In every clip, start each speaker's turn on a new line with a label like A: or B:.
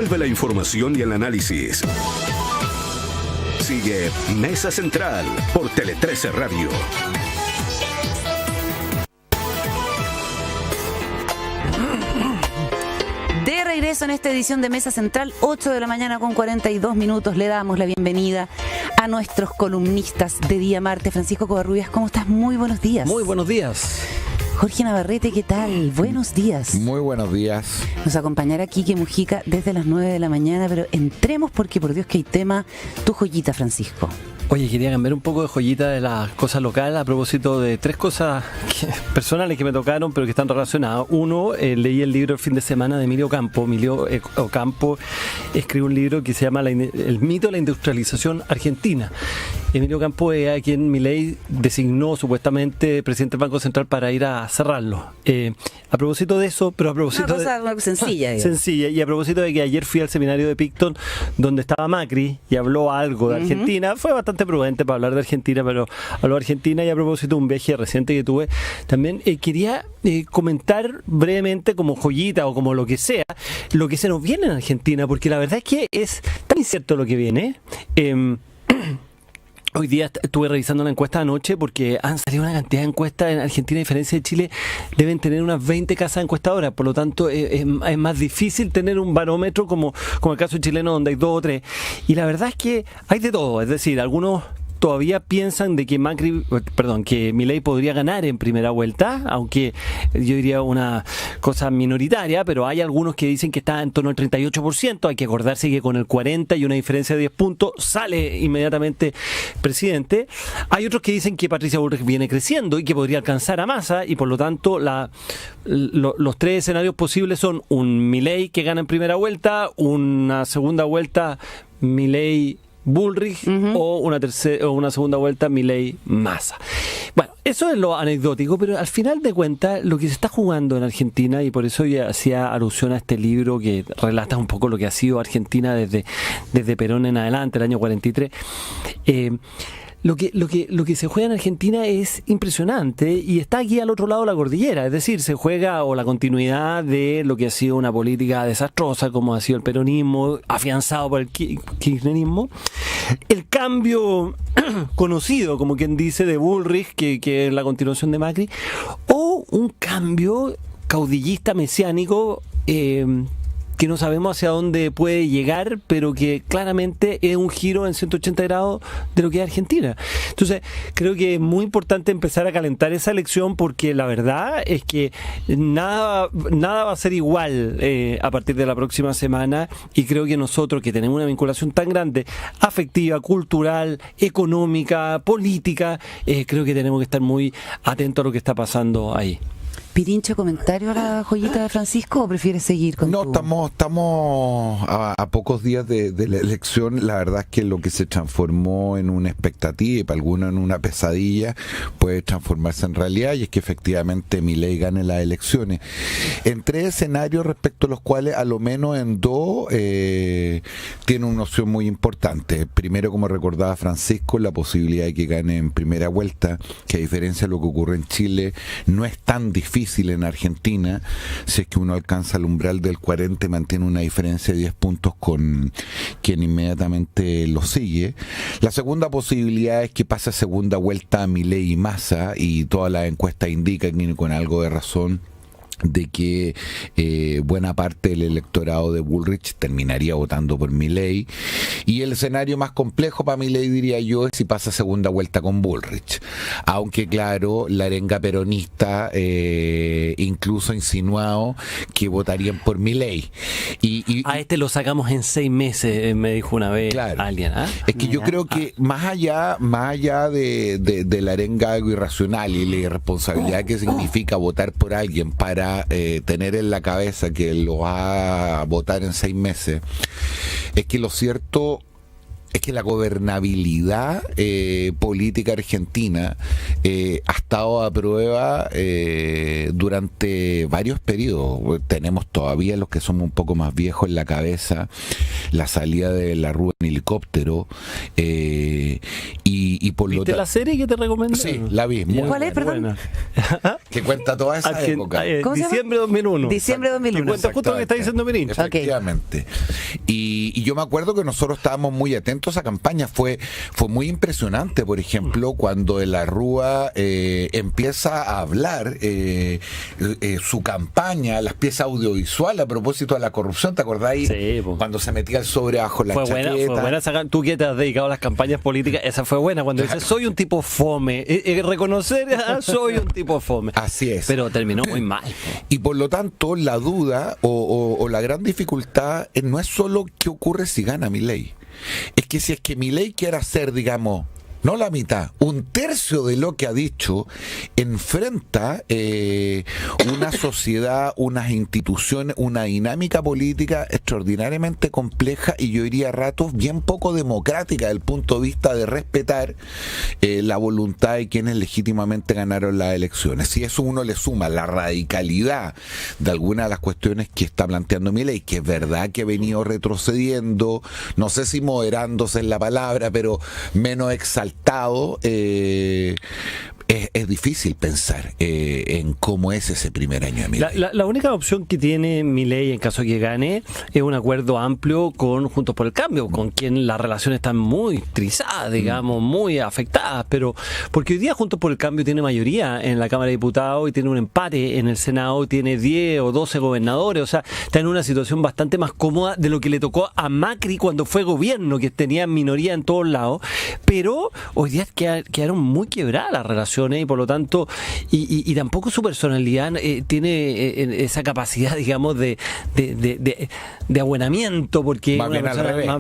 A: Vuelve la información y el análisis. Sigue Mesa Central por Tele 13 Radio.
B: De regreso en esta edición de Mesa Central, 8 de la mañana con 42 minutos. Le damos la bienvenida a nuestros columnistas de día martes. Francisco Covarrubias, ¿cómo estás? Muy buenos días.
C: Muy buenos días.
B: Jorge Navarrete, ¿qué tal? Buenos días.
D: Muy buenos días.
B: Nos acompañará Quique Mujica desde las 9 de la mañana, pero entremos porque por Dios que hay tema. Tu joyita, Francisco.
C: Oye, quería cambiar un poco de joyita de las cosas locales a propósito de tres cosas personales que me tocaron, pero que están relacionadas. Uno, leí el libro el fin de semana de Emilio Ocampo. Emilio Ocampo escribe un libro que se llama El mito de la industrialización argentina. Emilio Ocampo es a quien Milei designó supuestamente presidente del Banco Central para ir a cerrarlo. A propósito de eso, pero a propósito
B: una cosa sencilla, digamos.
C: sencilla, y a propósito de que ayer fui al seminario de Picton donde estaba Macri y habló algo de Argentina, fue bastante prudente para hablar de Argentina, pero habló de Argentina. Y a propósito de un viaje reciente que tuve, también quería comentar brevemente, como joyita o como lo que sea, lo que se nos viene en Argentina, porque la verdad es que es tan incierto lo que viene. Hoy día estuve revisando la encuesta anoche porque han salido una cantidad de encuestas en Argentina, a diferencia de Chile, deben tener unas 20 casas encuestadoras, por lo tanto es más difícil tener un barómetro como el caso chileno donde hay 2 o 3. Y la verdad es que hay de todo, es decir, algunos todavía piensan de que que Milei podría ganar en primera vuelta, aunque yo diría una cosa minoritaria, pero hay algunos que dicen que está en torno al 38%. Hay que acordarse que con el 40 y una diferencia de 10 puntos sale inmediatamente presidente. Hay otros que dicen que Patricia Bullrich viene creciendo y que podría alcanzar a Massa, y por lo tanto los tres escenarios posibles son un Milei que gana en primera vuelta, una segunda vuelta Milei Bullrich o una segunda vuelta Milei Massa. Bueno, eso es lo anecdótico, pero al final de cuentas lo que se está jugando en Argentina, y por eso ya hacía alusión a este libro que relata un poco lo que ha sido Argentina desde Perón en adelante, el año 43. Lo que se juega en Argentina es impresionante y está aquí al otro lado de la cordillera, es decir, se juega la continuidad de lo que ha sido una política desastrosa como ha sido el peronismo, afianzado por el kirchnerismo, el cambio conocido, como quien dice, de Bullrich, que es la continuación de Macri, o un cambio caudillista mesiánico que no sabemos hacia dónde puede llegar, pero que claramente es un giro en 180 grados de lo que es Argentina. Entonces, creo que es muy importante empezar a calentar esa elección, porque la verdad es que nada va a ser igual a partir de la próxima semana, y creo que nosotros, que tenemos una vinculación tan grande, afectiva, cultural, económica, política, creo que tenemos que estar muy atentos a lo que está pasando ahí.
B: Pirincho, ¿comentario a la joyita de Francisco o prefieres seguir con
D: No,
B: tu...?
D: estamos a pocos días de la elección. La verdad es que lo que se transformó en una expectativa y para algunos en una pesadilla puede transformarse en realidad, y es que efectivamente Milei gane las elecciones. En 3 escenarios respecto a los cuales a lo menos en 2 tiene una opción muy importante. Primero, como recordaba Francisco, la posibilidad de que gane en primera vuelta, que a diferencia de lo que ocurre en Chile, no es tan difícil en Argentina. Si es que uno alcanza el umbral del 40 y mantiene una diferencia de 10 puntos con quien inmediatamente lo sigue. La segunda posibilidad es que pase a segunda vuelta a Milei y Massa, y todas las encuestas indican, y con algo de razón, de que buena parte del electorado de Bullrich terminaría votando por Milei. Y el escenario más complejo para Milei, diría yo, es si pasa segunda vuelta con Bullrich, aunque claro, la arenga peronista incluso ha insinuado que votarían por Milei, y
C: a este lo sacamos en 6 meses, me dijo una vez, claro, alguien.
D: Es que yo creo que más allá de la arenga irracional y la irresponsabilidad que significa votar por alguien para tener en la cabeza que lo va a votar en 6 meses, es que lo cierto es que la gobernabilidad política argentina ha estado a prueba durante varios periodos. Tenemos todavía, los que somos un poco más viejos en la cabeza, la salida de la Rúa en helicóptero, y por lo
C: ¿Viste la serie que te recomendé?
D: Sí, la vi.
B: ¿Cuál es, perdón?
D: Que cuenta toda esa época.
B: ¿Cómo se llama?
C: Diciembre de 2001.
B: Diciembre de 2001.
C: Que cuenta justo lo que está diciendo Merín.
D: Efectivamente. Y yo me acuerdo que nosotros estábamos muy atentos a esa campaña. Fue muy impresionante, por ejemplo, cuando de la Rúa empieza a hablar su campaña, las piezas audiovisuales a propósito de la corrupción. ¿Te acordáis?
C: Sí,
D: cuando se metía el sobre bajo la chaqueta.
C: Fue buena tú que te has dedicado a las campañas políticas, esa fue buena. Cuando dices, soy un tipo fome. Reconocer, soy un tipo fome.
D: Así es.
C: Pero terminó muy mal.
D: Y por lo tanto, la duda o la gran dificultad no es solo qué ocurre si gana Milei. Es que si es que Milei quiere hacer, digamos, no la mitad, un tercio de lo que ha dicho, enfrenta una sociedad, unas instituciones, una dinámica política extraordinariamente compleja y yo diría a ratos bien poco democrática desde el punto de vista de respetar la voluntad de quienes legítimamente ganaron las elecciones. Si eso uno le suma la radicalidad de algunas de las cuestiones que está planteando Milei, que es verdad que ha venido retrocediendo, no sé si moderándose en la palabra, pero menos exaltado, es difícil pensar en cómo es ese primer año de Milei.
C: La única opción que tiene Milei en caso de que gane es un acuerdo amplio con Juntos por el Cambio, con quien las relaciones están muy trizadas, digamos, muy afectadas, pero porque hoy día Juntos por el Cambio tiene mayoría en la Cámara de Diputados y tiene un empate en el Senado, tiene 10 o 12 gobernadores, o sea, está en una situación bastante más cómoda de lo que le tocó a Macri cuando fue gobierno, que tenía minoría en todos lados, pero hoy día quedaron muy quebradas las relaciones y por lo tanto y tampoco su personalidad tiene esa capacidad, digamos, de abuenamiento, porque
D: más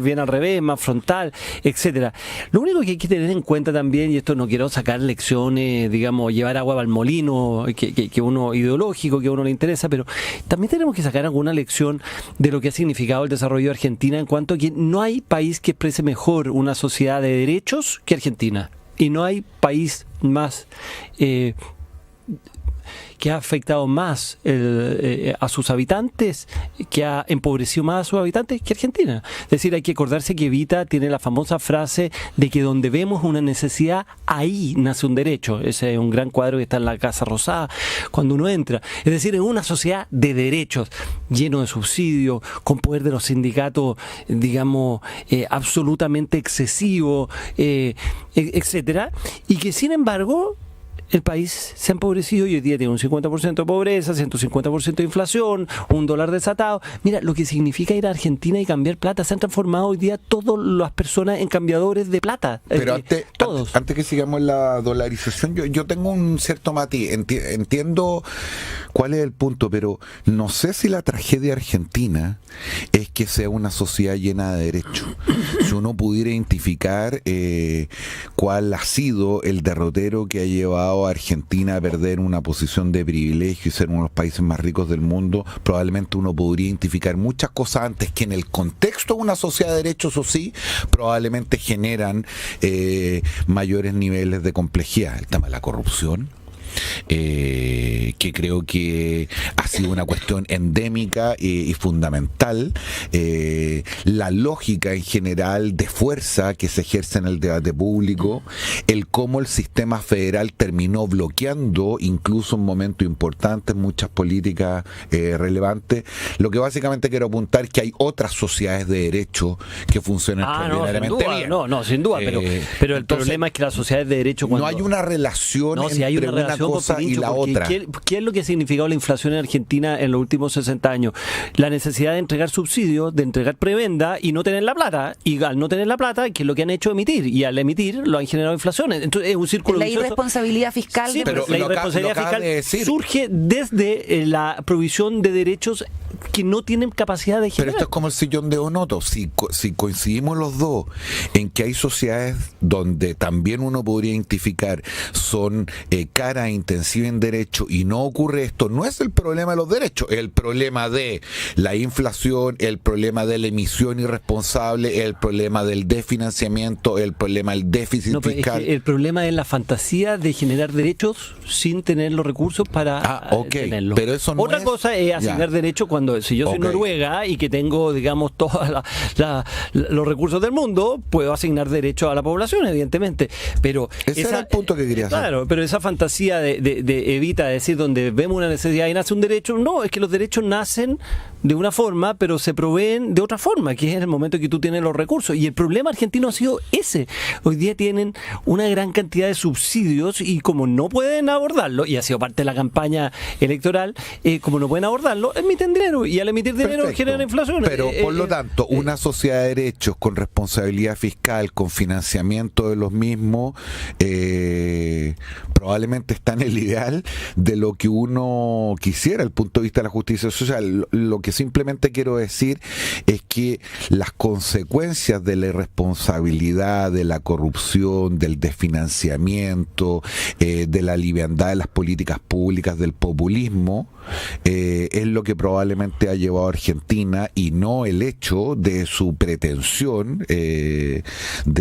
C: bien al revés, más frontal, etcétera. Lo único que hay que tener en cuenta también, y esto no quiero sacar lecciones, digamos, llevar agua al molino que uno ideológico, que a uno le interesa, pero también tenemos que sacar alguna lección de lo que ha significado el desarrollo de Argentina en cuanto a que no hay país que exprese mejor una sociedad de derechos que Argentina. Y no hay país más que ha afectado más a sus habitantes, que ha empobrecido más a sus habitantes que Argentina. Es decir, hay que acordarse que Evita tiene la famosa frase de que donde vemos una necesidad, ahí nace un derecho. Ese es un gran cuadro que está en la Casa Rosada cuando uno entra. Es decir, en una sociedad de derechos, lleno de subsidios, con poder de los sindicatos, digamos, absolutamente excesivo, etcétera, y que sin embargo el país se ha empobrecido y hoy día tiene un 50% de pobreza, 150% de inflación, un dólar desatado. Mira, lo que significa ir a Argentina y cambiar plata. Se han transformado hoy día todas las personas en cambiadores de plata.
D: Pero
C: todos.
D: Antes que sigamos la dolarización, yo tengo un cierto matiz. Entiendo cuál es el punto, pero no sé si la tragedia argentina es que sea una sociedad llena de derechos. Si uno pudiera identificar cuál ha sido el derrotero que ha llevado a Argentina a perder una posición de privilegio y ser uno de los países más ricos del mundo, probablemente uno podría identificar muchas cosas antes que en el contexto de una sociedad de derechos, o sí, probablemente generan mayores niveles de complejidad. El tema de la corrupción, que creo que ha sido una cuestión endémica y fundamental, la lógica en general de fuerza que se ejerce en el debate público, el cómo el sistema federal terminó bloqueando incluso en momentos importantes muchas políticas relevantes. Lo que básicamente quiero apuntar es que hay otras sociedades de derecho que funcionan extraordinariamente bien.
C: No, sin duda, pero el problema es que las sociedades de derecho
D: no hay una relación entre
C: hay una relación
D: cosa y la otra.
C: ¿Qué es lo que ha significado la inflación en Argentina en los últimos 60 años? La necesidad de entregar subsidios, de entregar prebenda y no tener la plata. Y al no tener la plata, ¿qué es lo que han hecho? Emitir. Y al emitir lo han generado inflaciones. Entonces es un círculo vicioso.
B: Irresponsabilidad fiscal.
C: Sí, pero la irresponsabilidad fiscal surge desde la provisión de derechos que no tienen capacidad de generar.
D: Pero esto es como el sillón de Onoto. Si coincidimos los dos en que hay sociedades donde también uno podría identificar son caras intensiva en derecho y no ocurre esto, no es el problema de los derechos, el problema de la inflación, el problema de la emisión irresponsable, el problema del desfinanciamiento, el problema del déficit fiscal.
C: Es que el problema es la fantasía de generar derechos sin tener los recursos para tenerlos.
D: Pero eso no
C: Otra cosa es asignar derechos cuando, si yo soy Noruega y que tengo, digamos, todos los recursos del mundo, puedo asignar derechos a la población, evidentemente. Pero
D: ese era el punto que quería hacer.
C: Claro, pero esa fantasía de evita decir donde vemos una necesidad y nace un derecho, no, es que los derechos nacen de una forma, pero se proveen de otra forma, que es en el momento que tú tienes los recursos. Y el problema argentino ha sido ese. Hoy día tienen una gran cantidad de subsidios y como no pueden abordarlo, y ha sido parte de la campaña electoral, como no pueden abordarlo, emiten dinero y al emitir dinero generan inflación.
D: Pero por lo tanto, una sociedad de derechos con responsabilidad fiscal, con financiamiento de los mismos, probablemente está en el ideal de lo que uno quisiera, el punto de vista de la justicia social. Lo que simplemente quiero decir es que las consecuencias de la irresponsabilidad, de la corrupción, del desfinanciamiento, de la liviandad de las políticas públicas, del populismo, es lo que probablemente ha llevado a Argentina y no el hecho de su pretensión de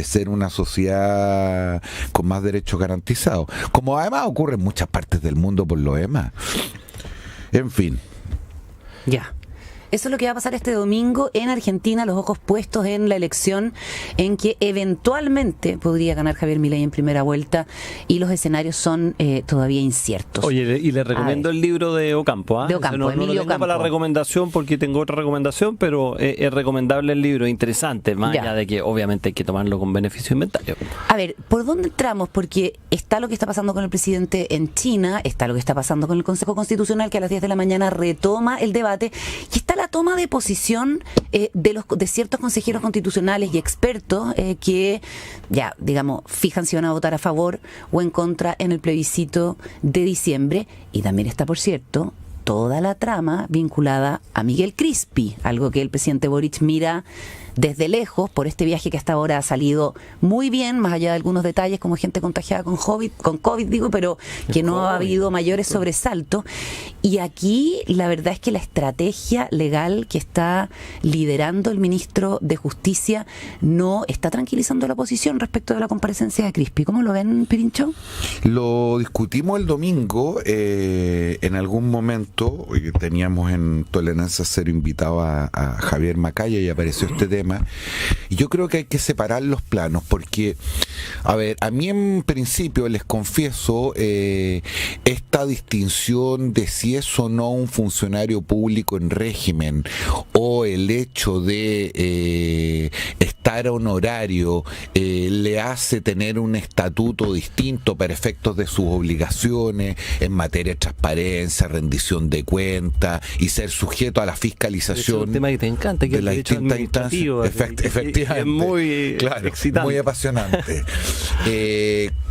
D: ser una sociedad con más derechos garantizados, como además ocurre en muchas partes del mundo por lo demás. En fin.
B: Ya. Eso es lo que va a pasar este domingo en Argentina, los ojos puestos en la elección en que eventualmente podría ganar Javier Milei en primera vuelta y los escenarios son todavía inciertos.
C: Oye, y le recomiendo el libro de Ocampo. ¿Ah?
B: De Ocampo,
C: no
B: Emilio
C: lo tengo
B: Ocampo.
C: Para la recomendación porque tengo otra recomendación, pero es recomendable el libro, interesante, más allá de que obviamente hay que tomarlo con beneficio de inventario.
B: A ver, ¿por dónde entramos? Porque está lo que está pasando con el presidente en China, está lo que está pasando con el Consejo Constitucional, que a las 10 de la mañana retoma el debate, y está la toma de posición de ciertos consejeros constitucionales y expertos que ya, digamos, fijan si van a votar a favor o en contra en el plebiscito de diciembre. Y también está, por cierto, toda la trama vinculada a Miguel Crispi, algo que el presidente Boric mira desde lejos por este viaje que hasta ahora ha salido muy bien, más allá de algunos detalles como gente contagiada con COVID, pero que no ha habido mayores sobresaltos. Y aquí la verdad es que la estrategia legal que está liderando el ministro de Justicia no está tranquilizando la oposición respecto de la comparecencia de Crispi. ¿Cómo lo ven, Pirincho?
D: Lo discutimos el domingo, en algún momento teníamos en Tolerancia Cero invitado a Javier Macaya y apareció este tema. Y yo creo que hay que separar los planos porque, a ver, a mí en principio les confieso esta distinción de si es o no un funcionario público en régimen o el hecho de estar honorario le hace tener un estatuto distinto para efectos de sus obligaciones en materia de transparencia, rendición de cuentas y ser sujeto a la fiscalización.
C: Es un tema que te encanta, que
D: de las distintas instancias. Efectivamente.
C: Es muy excitante.
D: Muy apasionante.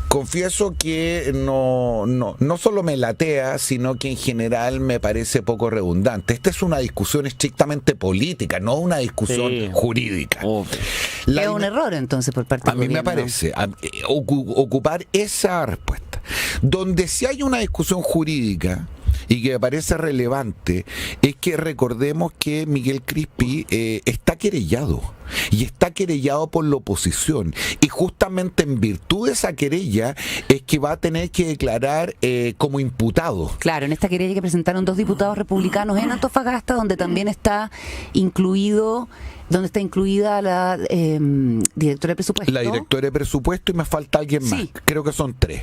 D: Confieso que no solo me latea, sino que en general me parece poco redundante. Esta es una discusión estrictamente política, no una discusión jurídica.
B: Es un error entonces por parte del gobierno.
D: A mí me parece ocupar esa respuesta. Donde si hay una discusión jurídica y que me parece relevante es que recordemos que Miguel Crispi está querellado y está querellado por la oposición y justamente en virtud de esa querella es que va a tener que declarar como imputado.
B: Claro, en esta querella que presentaron 2 diputados republicanos en Antofagasta, donde también está incluida la directora de presupuesto.
D: La directora de presupuesto y me falta alguien más.
B: Sí.
D: Creo que son 3.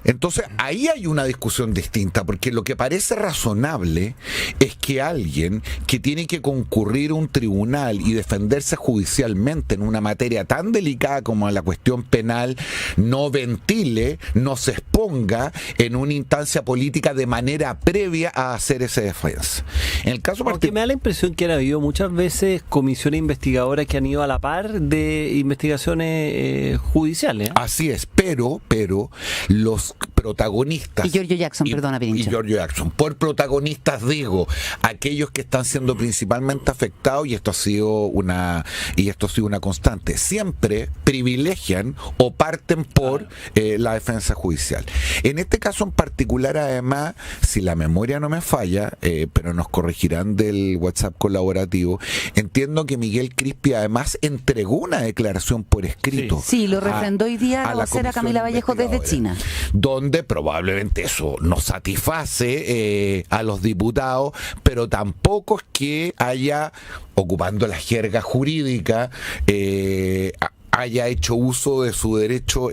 D: Entonces, ahí hay una discusión distinta, porque lo que parece razonable es que alguien que tiene que concurrir a un tribunal y defenderse judicialmente en una materia tan delicada como la cuestión penal, no ventile, no se exponga en una instancia política de manera previa a hacer esa defensa. En el caso
C: porque me da la impresión que han habido muchas veces comisiones investigadoras que han ido a la par de investigaciones judiciales.
D: Así es, pero los protagonistas.
B: Y Giorgio Jackson, perdona, Pirincho.
D: Y Giorgio Jackson. Por protagonistas digo, aquellos que están siendo principalmente afectados, y esto ha sido una constante, siempre privilegian o parten por la defensa judicial. En este caso en particular, además, si la memoria no me falla, pero nos corregirán del WhatsApp colaborativo, entiendo que Miguel Crispi además entregó una declaración por escrito.
B: Sí, lo refrendó hoy día la vocera Camila Vallejo desde China.
D: Donde probablemente eso no satisface a los diputados, pero tampoco es que haya, ocupando la jerga jurídica, haya hecho uso de su derecho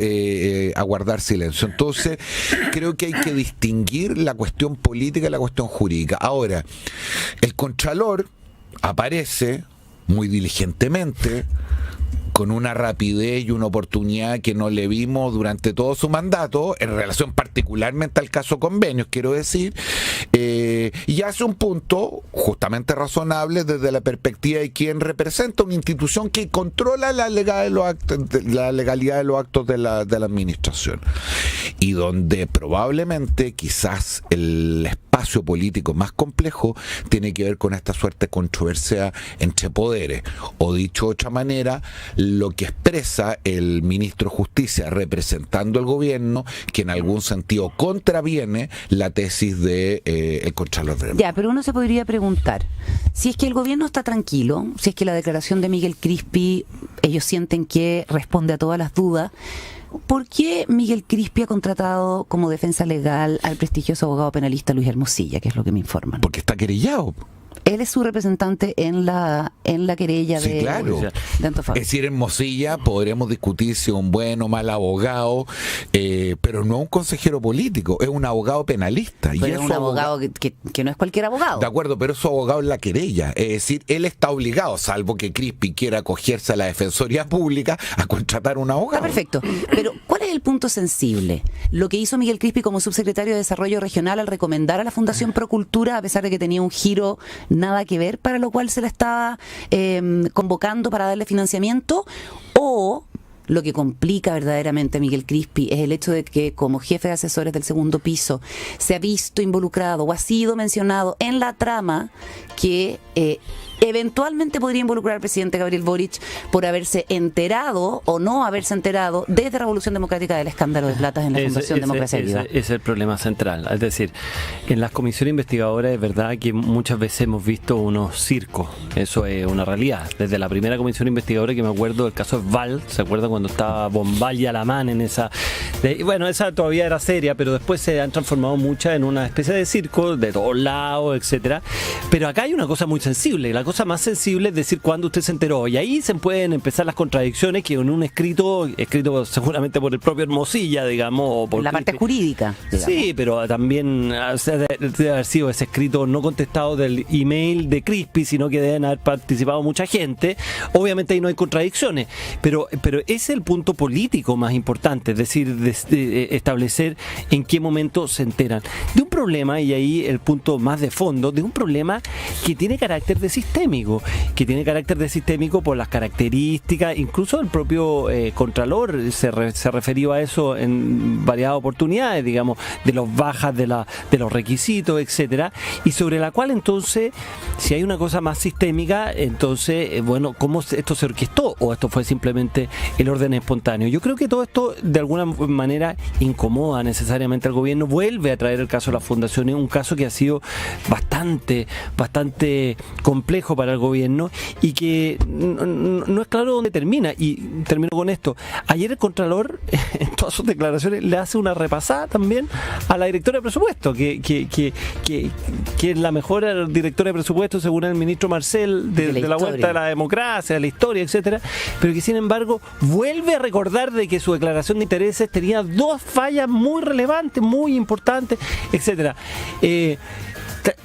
D: a guardar silencio. Entonces, creo que hay que distinguir la cuestión política y la cuestión jurídica. Ahora, el Contralor aparece muy diligentemente, con una rapidez y una oportunidad que no le vimos durante todo su mandato, en relación particularmente al caso Convenios, quiero decir, y hace un punto justamente razonable desde la perspectiva de quien representa una institución que controla la legalidad de los actos de la administración, y donde probablemente quizás el espacio político más complejo tiene que ver con esta suerte de controversia entre poderes, o dicho de otra manera, lo que expresa el ministro de Justicia representando al gobierno, que en algún sentido contraviene la tesis de el Contralor Bremer.
B: Ya, pero uno se podría preguntar, si es que el gobierno está tranquilo, si es que la declaración de Miguel Crispi, ellos sienten que responde a todas las dudas, ¿por qué Miguel Crispi ha contratado como defensa legal al prestigioso abogado penalista Luis Hermosilla, que es lo que me informan?
D: Porque está querellado.
B: Él es su representante en la querella
D: sí,
B: de,
D: claro.
B: de Antofagasta.
D: Es decir, en Mosilla podremos discutir si es un buen o mal abogado, pero no un consejero político, es un abogado penalista.
B: Pero
D: y
B: es un abogado que no es cualquier abogado.
D: De acuerdo, pero es su abogado en la querella. Es decir, él está obligado, salvo que Crispi quiera acogerse a la Defensoría Pública, a contratar un abogado.
B: Está perfecto. Pero, ¿cuál es el punto sensible? Lo que hizo Miguel Crispi como subsecretario de Desarrollo Regional al recomendar a la Fundación Procultura, a pesar de que tenía un giro nada que ver, para lo cual se la estaba convocando para darle financiamiento, o lo que complica verdaderamente a Miguel Crispi es el hecho de que como jefe de asesores del segundo piso se ha visto involucrado o ha sido mencionado en la trama que eventualmente podría involucrar al presidente Gabriel Boric por haberse enterado o no haberse enterado desde Revolución Democrática del escándalo de platas en la Fundación Democracia Viva.
C: Ese es el problema central. Es decir, en las comisiones investigadoras es verdad que muchas veces hemos visto unos circos. Eso es una realidad. Desde la primera comisión investigadora, que me acuerdo del caso Val, ¿se acuerda cuando estaba Bombal y Alamán en esa? Bueno, esa todavía era seria, pero después se han transformado muchas en una especie de circo de todos lados, etcétera. Pero acá hay una cosa muy sensible. La cosa más sensible es decir cuándo usted se enteró, y ahí se pueden empezar las contradicciones que en un escrito seguramente por el propio Hermosilla, digamos, o por
B: la parte jurídica, digamos.
C: Sí, pero también debe haber sido ese escrito no contestado del email de Crispi, sino que deben haber participado mucha gente. Obviamente ahí no hay contradicciones, pero ese es el punto político más importante, es decir, de establecer en qué momento se enteran de un problema, y ahí el punto más de fondo, de un problema que tiene carácter de sistémico, por las características, incluso el propio Contralor se referió a eso en varias oportunidades, digamos, de los bajas de los requisitos, etcétera, y sobre la cual entonces, si hay una cosa más sistémica, entonces, bueno, ¿cómo esto se orquestó? ¿O esto fue simplemente el orden espontáneo? Yo creo que todo esto de alguna manera incomoda necesariamente al gobierno, vuelve a traer el caso de las fundaciones, un caso que ha sido bastante complejo para el gobierno y que no es claro dónde termina. Y termino con esto. Ayer el Contralor, en todas sus declaraciones, le hace una repasada también a la directora de presupuesto, que es la mejor directora de presupuesto según el ministro Marcel de la vuelta de la democracia, de la historia, etcétera, pero que sin embargo vuelve a recordar de que su declaración de intereses tenía dos fallas muy relevantes, muy importantes, etcétera.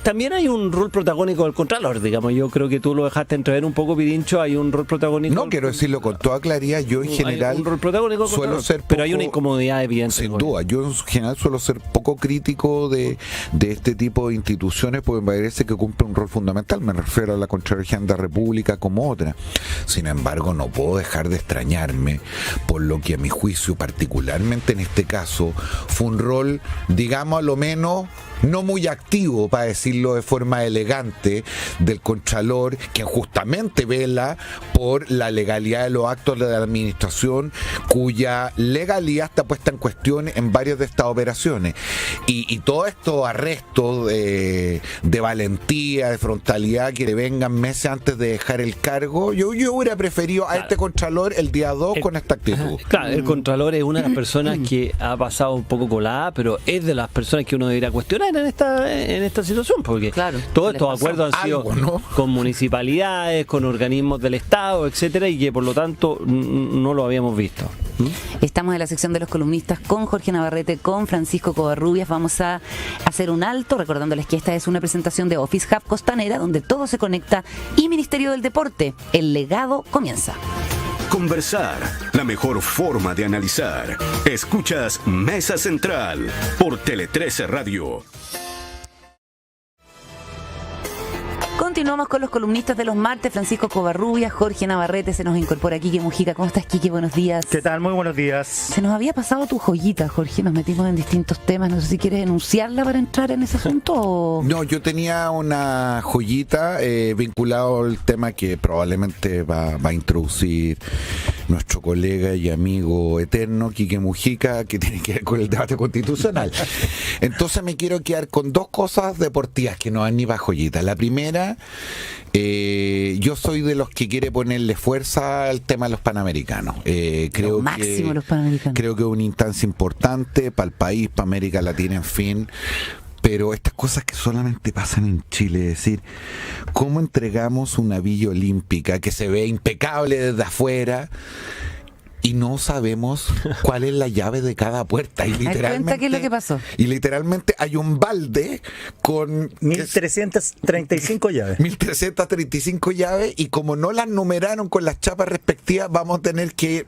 C: también hay un rol protagónico del Contralor, digamos. Yo creo que tú lo dejaste entrever un poco, Pirincho. Hay un rol protagónico.
D: No, quiero decirlo con toda claridad. Yo en general
C: hay un rol protagónico del
D: suelo
C: Contralor,
D: ser poco,
C: pero hay una incomodidad evidente.
D: Sin duda. Yo en general suelo ser poco crítico de este tipo de instituciones porque me parece que cumple un rol fundamental. Me refiero a la Contraloría de la República como otra. Sin embargo, no puedo dejar de extrañarme por lo que a mi juicio, particularmente en este caso, fue un rol, digamos, a lo menos no muy activo, para decirlo de forma elegante, del Contralor, que justamente vela por la legalidad de los actos de la administración, cuya legalidad está puesta en cuestión en varias de estas operaciones. Y todos estos arrestos de valentía, de frontalidad, que le vengan meses antes de dejar el cargo, yo hubiera preferido a este Contralor el día 2 con esta actitud.
C: Claro, el Contralor es una de las personas que ha pasado un poco colada, pero es de las personas que uno debería cuestionar en esta situación, porque todos estos acuerdos han sido
D: algo, ¿no?
C: con municipalidades, con organismos del Estado, etcétera, y que por lo tanto no lo habíamos visto.
B: Estamos en la sección de los columnistas con Jorge Navarrete, con Francisco Covarrubias. Vamos a hacer un alto, recordándoles que esta es una presentación de Office Hub Costanera, donde todo se conecta, y Ministerio del Deporte. El legado comienza.
A: Conversar, la mejor forma de analizar. Escuchas Mesa Central por Tele 13 Radio.
B: Continuamos con los columnistas de los martes, Francisco Covarrubias, Jorge Navarrete, se nos incorpora Quique Mujica. ¿Cómo estás, Quique? Buenos días.
E: ¿Qué tal? Muy buenos días.
B: Se nos había pasado tu joyita, Jorge, nos metimos en distintos temas, no sé si quieres enunciarla para entrar en ese asunto o...
D: No, yo tenía una joyita vinculado al tema que probablemente va a introducir nuestro colega y amigo eterno, Quique Mujica, que tiene que ver con el debate constitucional. Entonces me quiero quedar con dos cosas deportivas que no van ni para joyita. La primera, yo soy de los que quiere ponerle fuerza al tema de los Panamericanos. Creo
B: máximo los Panamericanos.
D: Creo que es una instancia importante para el país, para América Latina, en fin. Pero estas cosas que solamente pasan en Chile, es decir, ¿cómo entregamos una villa olímpica que se ve impecable desde afuera y no sabemos cuál es la llave de cada puerta? Y literalmente,
B: ¿qué es lo que pasó?
D: Y literalmente hay un balde con
E: 1.335 llaves.
D: 1.335 llaves, y como no las numeraron con las chapas respectivas, vamos a tener que ir,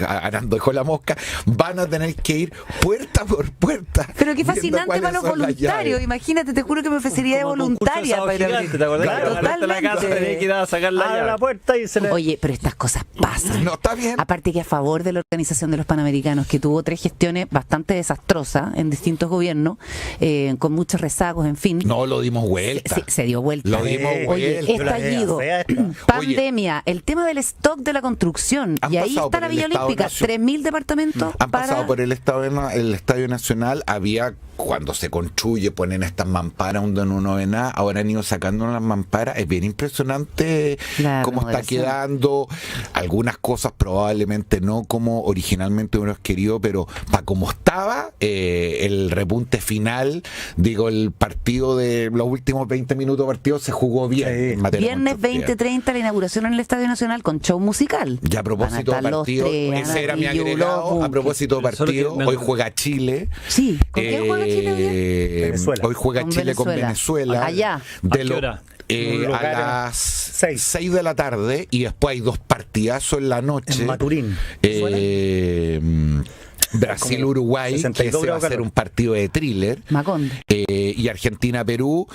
D: Arando dejó la mosca, van a tener que ir puerta por puerta.
B: Pero qué fascinante para los voluntarios. Imagínate, te juro que me ofrecería de voluntaria para ir a abrir.
C: ¿Te acordás?
B: Claro,
C: Totalmente. La casa tenía que ir a sacar la llave.
E: La puerta y se le...
B: Oye, pero estas cosas pasan.
D: No, está bien.
B: Aparte que a favor de la organización de los Panamericanos, que tuvo 3 gestiones bastante desastrosas en distintos gobiernos, con muchos rezagos, en fin.
D: No, lo dimos vuelta.
B: Se dio vuelta.
D: Lo dimos
B: Oye,
D: vuelta.
B: estallido, pandemia, el tema del stock de la construcción, y ahí está la Villa Olímpica, 3.000 departamentos.
D: Han pasado por el Estadio Nacional. Había, cuando se construye, ponen estas mamparas donde uno ve nada. Ahora han ido sacando las mamparas. Es bien impresionante cómo está quedando. Algunas cosas probablemente no como originalmente uno querido, pero para como estaba, el repunte final, el partido de los últimos 20 minutos de partido se jugó bien.
E: Sí.
B: Viernes 20:30 la inauguración en el Estadio Nacional con show musical.
D: Ya a propósito de partido, ese era mi agregado. A propósito de partido, hoy juega Chile.
B: Sí, ¿con quién juega Chile hoy?
E: Venezuela.
D: Hoy juega Chile con Venezuela.
B: Allá.
C: ¿A qué hora?
D: A las 6 de la tarde, y después hay 2 partidazos en la noche.
E: En Maturín.
D: Brasil-Uruguay, que ese va a ser un partido de thriller.
B: Macondo.
D: Y Argentina-Perú.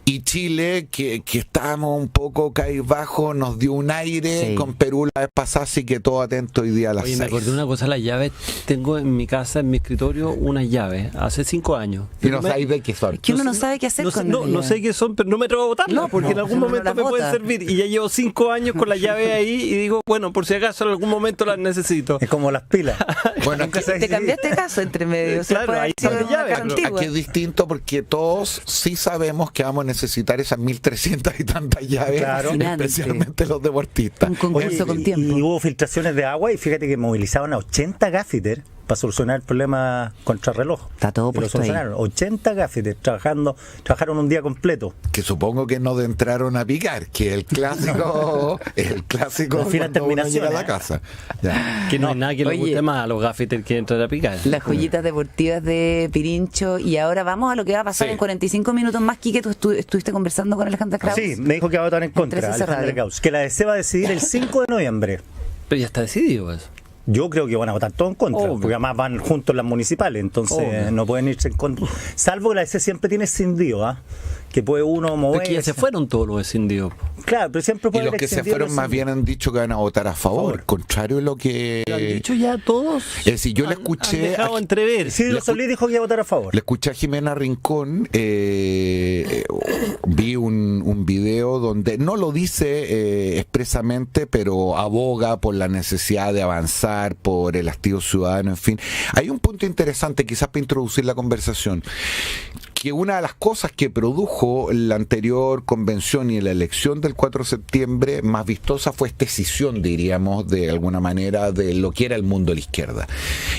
D: Y Chile, que estábamos un poco cabizbajo, nos dio un aire con Perú la vez pasada, así que todo atento hoy día a las 6.
C: Me acordé una cosa, las llaves. Tengo en mi casa, en mi escritorio, unas llaves, hace 5 años.
D: Y no sabéis de qué son.
B: Que uno no sabe qué hacer con ellas.
C: No sé qué son, pero no me atrevo a botarlas, porque en algún momento me pueden servir. Y ya llevo 5 años con las llaves ahí, y digo, bueno, por si acaso en algún momento las necesito.
E: Es como las pilas.
D: Bueno,
B: te cambiaste de caso entre medio.
C: Claro, ahí está la llave.
D: Aquí es distinto porque todos sí sabemos que vamos a necesitar esas 1.300 y tantas llaves, especialmente los deportistas.
B: Un concurso con tiempo.
E: Y hubo filtraciones de agua, y fíjate que movilizaban a 80 gaffiter para solucionar el problema contrarreloj.
B: Está todo
E: Y lo
B: puesto ahí.
E: solucionaron. 80 gaffetes trabajaron un día completo.
D: Que supongo que no entraron a picar, que el clásico
E: Las finas
D: cuando uno llega a la
E: terminaciones.
D: casa. Ya.
C: Que no hay nada que le
B: Oye.
C: guste más a los gaffetes que entrar a picar.
B: Las joyitas deportivas de Pirincho. Y ahora vamos a lo que va a pasar
D: Sí.
B: en 45 minutos más. Quique, tú estuviste conversando con Alejandra Kraus.
E: Sí, me dijo que va a votar en contra,
B: 13
E: Alejandra
B: Radio.
E: Kraus, que la DC va a decidir el 5 de noviembre.
C: Pero ya está decidido eso.
E: Yo creo que van a votar todo en contra,
C: Obvio.
E: porque además van juntos las municipales, entonces
C: Obvio.
E: no pueden irse en contra. Salvo que la DC siempre tiene escindido, ¿ah? Que puede uno mover.
C: Porque ya se fueron todos los escindidos.
E: Claro, pero siempre
D: Y
E: puede
D: los
E: haber
D: que se
E: extendido
D: fueron
E: los
D: más bien han dicho que van a votar a favor, contrario a lo que...
C: ¿Lo han dicho ya todos?
D: Es decir, yo le
C: Han
D: escuché...
C: dejado entrever.
E: Isidro Solís dijo que iba a votar a favor.
D: Le escuché a Jimena Rincón, vi un video donde no lo dice expresamente, pero aboga por la necesidad de avanzar, por el hastío ciudadano, en fin. Hay un punto interesante, quizás para introducir la conversación, que una de las cosas que produjo la anterior convención y la elección del 4 de septiembre más vistosa fue esta escisión, diríamos, de alguna manera, de lo que era el mundo de la izquierda.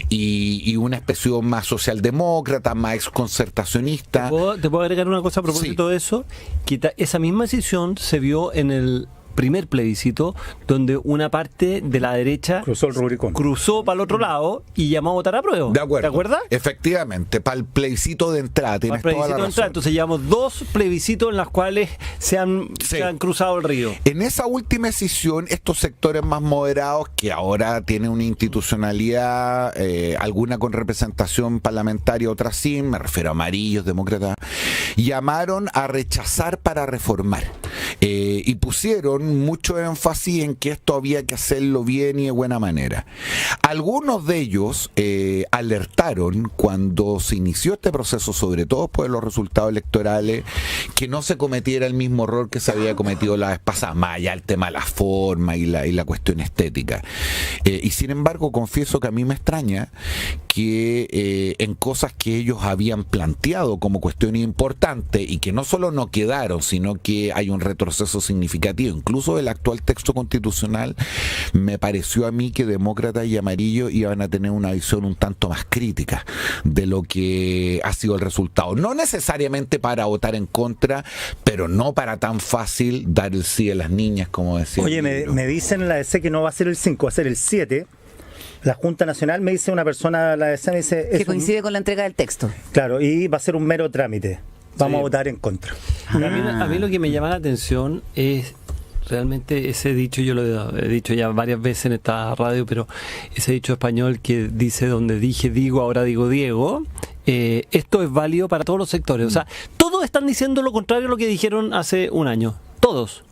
D: Y una expresión más socialdemócrata, más exconcertacionista.
C: ¿Te puedo agregar una cosa a propósito de eso? Que esa misma decisión se vio en el primer plebiscito, donde una parte de la derecha
E: Cruzó el Rubicón.
C: cruzó para el otro lado y llamó a votar a prueba.
D: De acuerdo.
C: ¿Te acuerdas?
D: Efectivamente, para el plebiscito de entrada, tienes
C: Para el
D: toda la
C: plebiscito de
D: razón.
C: entrada. Entonces llevamos 2 plebiscitos en los cuales se han cruzado el río.
D: En esa última decisión, estos sectores más moderados, que ahora tienen una institucionalidad, alguna con representación parlamentaria, otras sin, me refiero a amarillos, demócratas, llamaron a rechazar para reformar. Y pusieron mucho énfasis en que esto había que hacerlo bien y de buena manera. Algunos de ellos alertaron cuando se inició este proceso, sobre todo por los resultados electorales, que no se cometiera el mismo error que se había cometido la vez pasada, más allá el tema de la forma y la cuestión estética. Y sin embargo, confieso que a mí me extraña que en cosas que ellos habían planteado como cuestiones importantes y que no solo no quedaron, sino que hay un retroceso significativo, incluso del actual texto constitucional, me pareció a mí que demócratas y amarillos iban a tener una visión un tanto más crítica de lo que ha sido el resultado. No necesariamente para votar en contra, pero no para tan fácil dar el sí a las niñas, como decía.
E: Oye, me dicen en la DC que no va a ser el 5, va a ser el 7. La Junta Nacional, me dice una persona de la DC, me dice...
B: Que coincide con la entrega del texto.
E: Claro, y va a ser un mero trámite. Vamos
C: Sí.
E: a votar en contra.
C: A mí lo que me llama la atención es realmente ese dicho, yo lo he dicho ya varias veces en esta radio, pero ese dicho español que dice donde dije digo, ahora digo Diego. Esto es válido para todos los sectores. O sea, todos están diciendo lo contrario a lo que dijeron hace un año. Todos.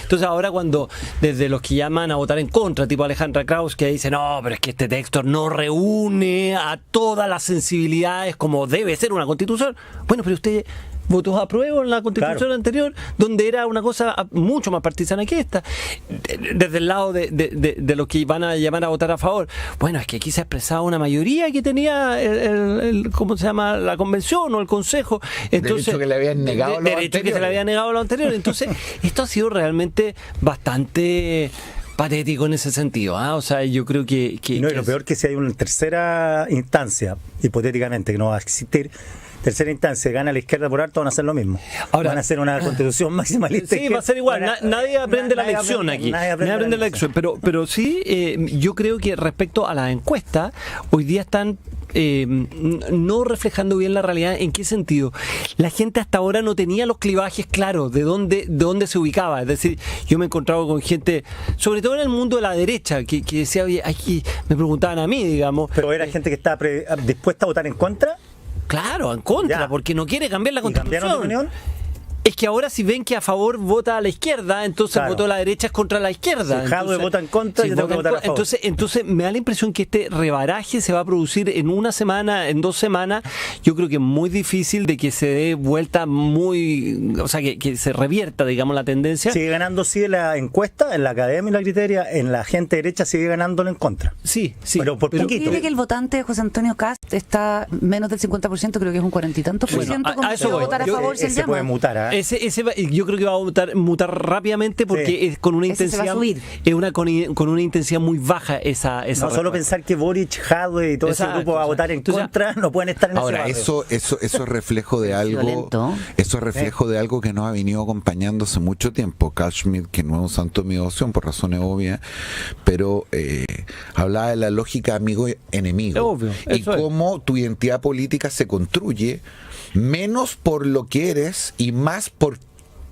C: Entonces ahora cuando desde los que llaman a votar en contra, tipo Alejandra Kraus, que dice, no, pero es que este texto no reúne a todas las sensibilidades como debe ser una constitución. Bueno, pero usted votó a prueba en la constitución anterior, donde era una cosa mucho más partisana que esta. Desde el lado de los que van a llamar a votar a favor. Bueno, es que aquí se ha expresado una mayoría que tenía ¿cómo se llama? La convención o el consejo. Entonces,
D: derecho que le habían negado a los
C: derecho que se le había negado a lo anterior. Entonces, esto ha sido realmente bastante patético en ese sentido. O sea, yo creo que
E: Y no, y lo peor que si hay una tercera instancia, hipotéticamente, que no va a existir, tercera instancia, gana la izquierda por harto, van a hacer lo mismo.
C: Ahora,
E: van a hacer una constitución maximalista.
C: Sí, va a ser igual. Nadie aprende la lección aquí.
E: Nadie
C: aprende la lección. Pero sí, yo creo que respecto a las encuestas, hoy día están no reflejando bien la realidad. ¿En qué sentido? La gente hasta ahora no tenía los clivajes claros de dónde se ubicaba. Es decir, yo me he encontrado con gente, sobre todo en el mundo de la derecha, que decía, oye, aquí me preguntaban a mí, digamos.
E: Pero era gente que estaba dispuesta a votar en contra.
C: Claro, en contra, porque no quiere cambiar la
E: ¿Y cambiaron de
C: constitución.
E: opinión?
C: Es que ahora si ven que a favor vota a la izquierda, entonces
E: Claro.
C: votó a la derecha es contra la izquierda.
E: Si Jadwe vota en contra, yo tengo que votar a favor.
C: Entonces me da la impresión que este rebaraje se va a producir en una semana, en 2 semanas. Yo creo que es muy difícil de que se dé vuelta o sea, que se revierta, digamos, la tendencia.
E: Sigue ganando, en la encuesta, en la academia y la criteria, en la gente derecha sigue ganándolo en contra.
C: Sí.
E: Pero por poquito.
B: Fíjate que el votante de José Antonio Cast está menos del 50%, creo que es un 40 y tantos por ciento,
C: a
B: como
C: eso
B: que va a
C: voy.
B: votar a
C: Yo-
B: favor si él
E: se puede
B: llama.
E: mutar.
C: yo creo que va a mutar rápidamente porque
E: Sí.
C: es con una
B: Ese se va
C: intensidad
B: a subir.
C: es una con una intensidad muy baja esa
E: No solo
C: respuesta.
E: pensar que Boric, Jadwe y todo ese
C: Exacto,
E: grupo va a votar en
C: entonces,
E: contra, no pueden estar en
D: Ahora,
E: ese barrio.
D: eso es reflejo de algo,
B: violento.
D: eso es reflejo de algo que nos ha venido acompañando hace mucho tiempo. Carl Schmitt, que no es un santo de mi devoción por razones obvias, pero hablaba de la lógica amigo-enemigo.
C: Es obvio,
D: Y
C: eso es.
D: cómo tu identidad política se construye menos por lo que eres y más por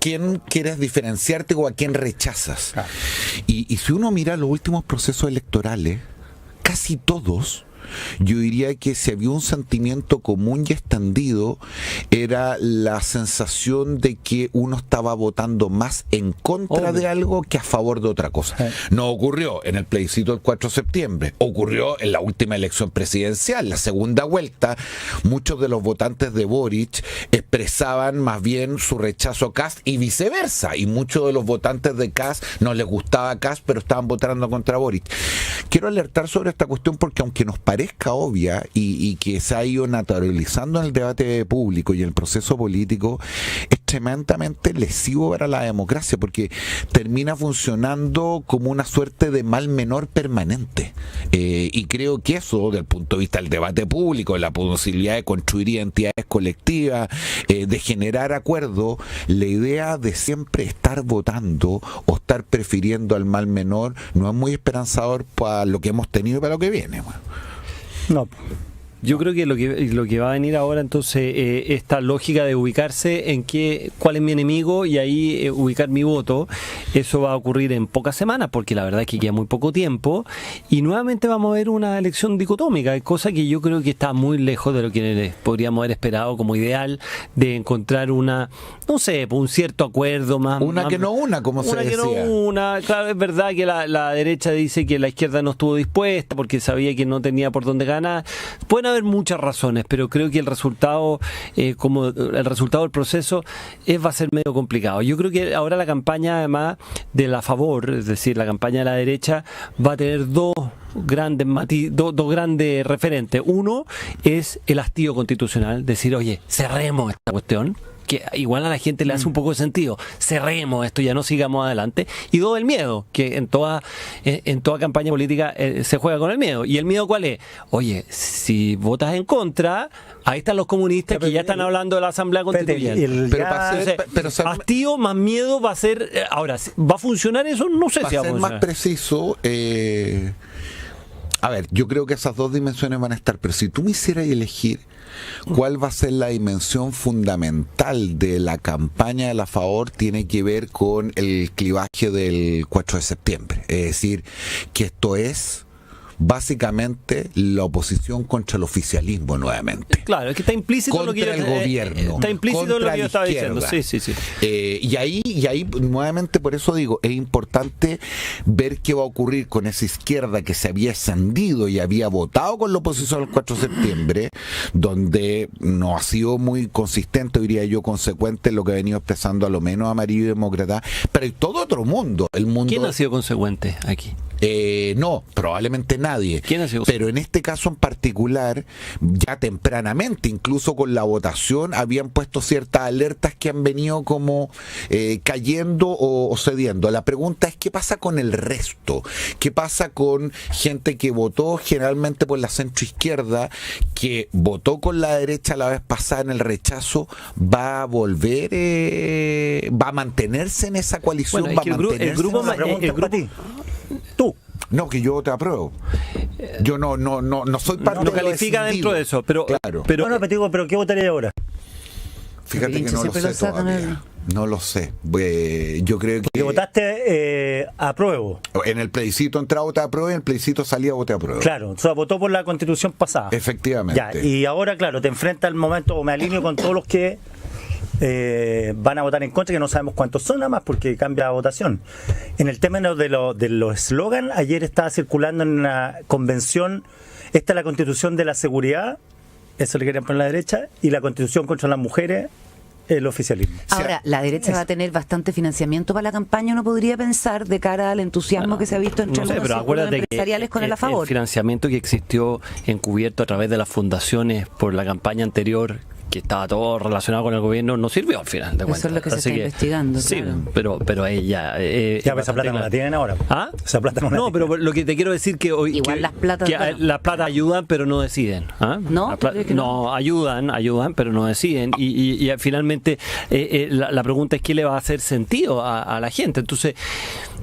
D: quién quieres diferenciarte o a quién rechazas.
E: Ah.
D: Y si uno mira los últimos procesos electorales, casi todos, yo diría que si había un sentimiento común y extendido, era la sensación de que uno estaba votando más en contra de algo que a favor de otra cosa. No ocurrió en el plebiscito del 4 de septiembre, ocurrió en la última elección presidencial, la segunda vuelta. Muchos de los votantes de Boric expresaban más bien su rechazo a Kast y viceversa, y muchos de los votantes de Kast no les gustaba Kast, pero estaban votando contra Boric. Quiero alertar sobre esta cuestión porque aunque nos parezca obvia y que se ha ido naturalizando en el debate público y en el proceso político, es tremendamente lesivo para la democracia porque termina funcionando como una suerte de mal menor permanente. Y creo que eso, desde el punto de vista del debate público, de la posibilidad de construir identidades colectivas, de generar acuerdo, la idea de siempre estar votando o estar prefiriendo al mal menor no es muy esperanzador para lo que hemos tenido y para lo que viene. Bueno.
E: No.
C: Yo creo que lo que va a venir ahora entonces esta lógica de ubicarse en cuál es mi enemigo y ahí ubicar mi voto, eso va a ocurrir en pocas semanas porque la verdad es que queda muy poco tiempo y nuevamente vamos a ver una elección dicotómica, cosa que yo creo que está muy lejos de lo que podríamos haber esperado como ideal de encontrar una, no sé, un cierto acuerdo más.
D: Una que no una, como se decía.
C: Una que no una, claro, es verdad que la derecha dice que la izquierda no estuvo dispuesta porque sabía que no tenía por dónde ganar. Pueden haber muchas razones, pero creo que el resultado del proceso va a ser medio complicado. Yo creo que ahora la campaña, además de la favor, es decir, la campaña de la derecha, va a tener dos grandes referentes. Uno es el hastío constitucional, decir, oye, cerremos esta cuestión, que igual a la gente le hace un poco de sentido, cerremos esto, ya no sigamos adelante. Y dos, el miedo, que en toda campaña política se juega con el miedo. ¿Y el miedo cuál es? Oye, si votas en contra, ahí están los comunistas que ya están hablando de la Asamblea Constituyente.
D: Pero
C: hastío más miedo va a ser... Ahora, ¿va a funcionar eso? No sé si va a
D: ser
C: funcionar.
D: más preciso, a ver, yo creo que esas dos dimensiones van a estar, pero si tú me hicieras elegir cuál va a ser la dimensión fundamental de la campaña de la favor, tiene que ver con el clivaje del 4 de septiembre. Es decir, que esto es básicamente la oposición contra el oficialismo nuevamente.
C: Claro, es que está implícito
D: contra
C: lo que
D: el gobierno,
C: está implícito
D: contra
C: lo que yo estaba
D: la
C: diciendo.
D: izquierda.
C: Sí.
D: Y ahí nuevamente, por eso digo, es importante ver qué va a ocurrir con esa izquierda que se había escindido y había votado con la oposición el 4 de septiembre, donde no ha sido muy consistente, diría yo, consecuente en lo que ha venido expresando a lo menos Amarillo y Demócrata, pero hay todo otro mundo. El mundo.
C: ¿Quién ha sido consecuente aquí?
D: No, probablemente nadie.
C: ¿Quién ha sido?
D: Pero en este caso en particular, ya tempranamente, incluso con la votación, habían puesto ciertas alertas que han venido como cayendo o cediendo. La pregunta es, ¿qué pasa con el resto? ¿Qué pasa con gente que votó generalmente por la centroizquierda, que votó con la derecha la vez pasada en el rechazo? ¿Va a volver, va a mantenerse en esa coalición?
C: Bueno,
D: ¿Va
C: es que
D: a mantenerse?
C: el grupo
E: Una pregunta para ti. Tú.
D: No, que yo te apruebo. Yo no soy parte
C: Lo
D: de lo
C: califica
D: escindido.
C: dentro de eso, pero
D: Claro.
E: Bueno, pero digo, ¿pero qué votaría ahora?
D: Fíjate que
B: Pinche
D: no lo
B: siempre
D: sé
B: lo sacan
D: todavía. No lo sé. Yo creo
E: Que
D: que
E: votaste apruebo.
D: en el plebiscito entraba voté apruebo y en el plebiscito salía voté apruebo.
E: Claro, o sea, votó por la Constitución pasada.
D: Efectivamente.
E: Ya, y ahora, claro, te enfrentas al momento, o me alineo con todos los que van a votar en contra, que no sabemos cuántos son nada más porque cambia la votación. En el término de los eslogan, ayer estaba circulando en una convención, esta es la Constitución de la seguridad, eso le querían poner a la derecha, y la Constitución contra las mujeres, el oficialismo.
B: Ahora, la derecha va a tener bastante financiamiento para la campaña, uno podría pensar, de cara al entusiasmo que se ha visto entre
C: No sé,
B: los
C: pero
B: círculos
C: acuérdate que
B: empresariales con el a favor.
C: el financiamiento que existió encubierto a través de las fundaciones por la campaña anterior, estaba todo relacionado con el gobierno, no sirvió al final de cuentas.
B: Eso es lo que se
C: Así
B: está investigando,
C: Sí,
B: claro.
C: pero ella...
E: Ya, pues esa plata no la tienen ahora.
C: ¿Ah?
E: Esa plata no la
C: No,
E: tienen.
C: pero lo que te quiero decir que hoy...
B: Igual
C: que-
B: las platas,
C: que
B: bueno.
C: las platas ayudan, pero no deciden. ¿Ah?
B: ¿No?
C: La pla-
B: ¿Tú crees que
C: no, ayudan, pero no deciden. Y finalmente la pregunta es qué le va a hacer sentido a la gente. Entonces...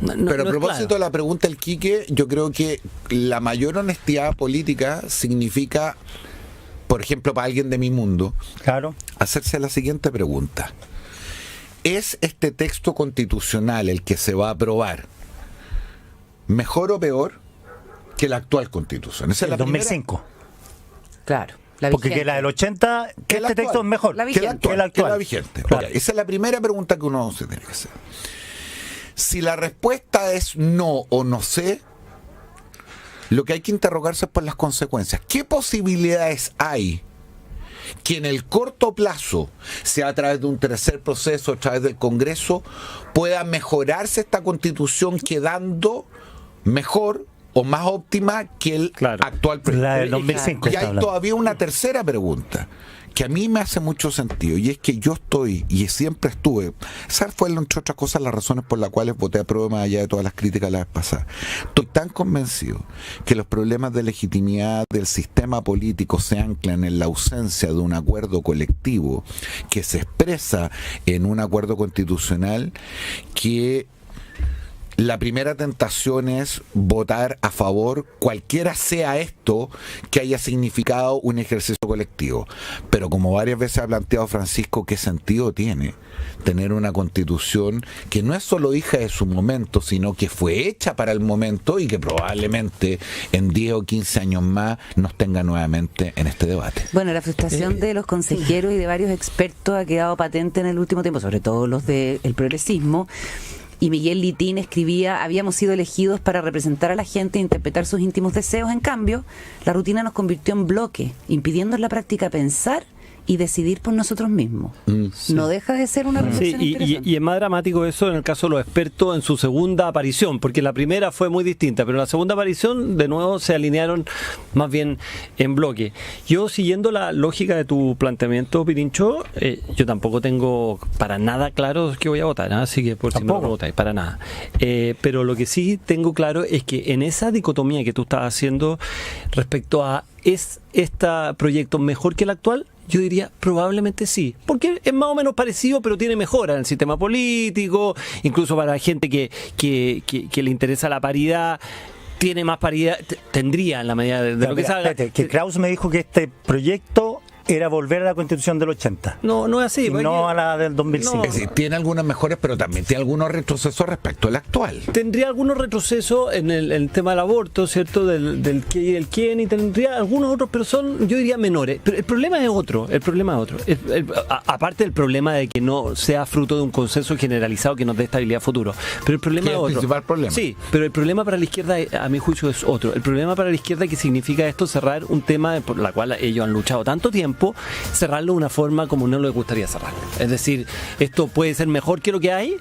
C: no-
D: Pero a
C: no es
D: propósito
C: claro.
D: de la pregunta del Quique, yo creo que la mayor honestidad política significa, por ejemplo, para alguien de mi mundo,
E: Claro.
D: hacerse la siguiente pregunta. ¿Es este texto constitucional, el que se va a aprobar, mejor o peor que la actual constitución? Esa es
E: El
D: la primera.
E: 2005.
B: Claro. La
E: Porque
B: vigente.
E: que la del 80,
D: Que la
E: este texto
D: actual.
E: es mejor.
B: La
D: Que la
B: vigente.
D: actual,
E: Que la
D: que la
E: actual.
D: vigente.
E: Claro.
D: Ok, esa es la primera pregunta que uno se tiene que hacer. Si la respuesta es no o no sé, lo que hay que interrogarse es por las consecuencias. ¿Qué posibilidades hay que en el corto plazo, sea a través de un tercer proceso, a través del Congreso, pueda mejorarse esta Constitución quedando mejor o más óptima que el
C: Claro.
D: actual proyecto?
E: La del 2005.
D: Y
E: está
D: hay
E: hablando.
D: todavía una tercera pregunta que a mí me hace mucho sentido, y es que yo estoy, y siempre estuve, esas fueron entre otras cosas las razones por las cuales voté a prueba más allá de todas las críticas la vez pasada. Estoy tan convencido que los problemas de legitimidad del sistema político se anclan en la ausencia de un acuerdo colectivo que se expresa en un acuerdo constitucional, que la primera tentación es votar a favor, cualquiera sea esto, que haya significado un ejercicio colectivo. Pero como varias veces ha planteado Francisco, ¿qué sentido tiene tener una constitución que no es solo hija de su momento, sino que fue hecha para el momento y que probablemente en 10 o 15 años más nos tenga nuevamente en este debate?
B: Bueno, la frustración de los consejeros y de varios expertos ha quedado patente en el último tiempo, sobre todo los del progresismo. Y Miguel Litín escribía: habíamos sido elegidos para representar a la gente e interpretar sus íntimos deseos. En cambio, la rutina nos convirtió en bloque, impidiendo en la práctica pensar y decidir por nosotros mismos. No deja de ser una
C: Sí,
B: reflexión interesante.
C: y es más dramático eso en el caso de los expertos en su segunda aparición, porque la primera fue muy distinta, pero en la segunda aparición de nuevo se alinearon más bien en bloque. Yo, siguiendo la lógica de tu planteamiento, Pirincho, yo tampoco tengo para nada claro que voy a votar, ¿eh? Así que por si me lo preguntáis, para nada. Pero lo que sí tengo claro es que en esa dicotomía que tú estás haciendo respecto a ¿es este proyecto mejor que el actual? Yo diría probablemente sí, porque es más o menos parecido, pero tiene mejora en el sistema político, incluso para la gente que le interesa la paridad, tiene más paridad, tendría en la medida de lo que se haga.
E: Espérate, que Kraus me dijo que este proyecto era volver a la Constitución del 80.
C: No es así.
E: Y
C: porque-
E: no a la del 2005.
C: No.
D: Es decir, tiene algunas mejores, pero también tiene algunos retrocesos respecto al actual.
C: Tendría algunos retrocesos en el tema del aborto, ¿cierto? Del qué y el quién, y tendría algunos otros, pero son, yo diría, menores. Pero el problema es otro, aparte del problema de que no sea fruto de un consenso generalizado que nos dé estabilidad a futuro. Pero el problema
D: ¿Qué es
C: es
D: el
C: otro.
D: principal problema?
C: Sí, pero el problema para la izquierda, a mi juicio, es otro. El problema para la izquierda es que significa esto cerrar un tema por la cual ellos han luchado tanto tiempo, cerrarlo de una forma como no les gustaría cerrarlo. Es decir, esto puede ser mejor que lo que hay,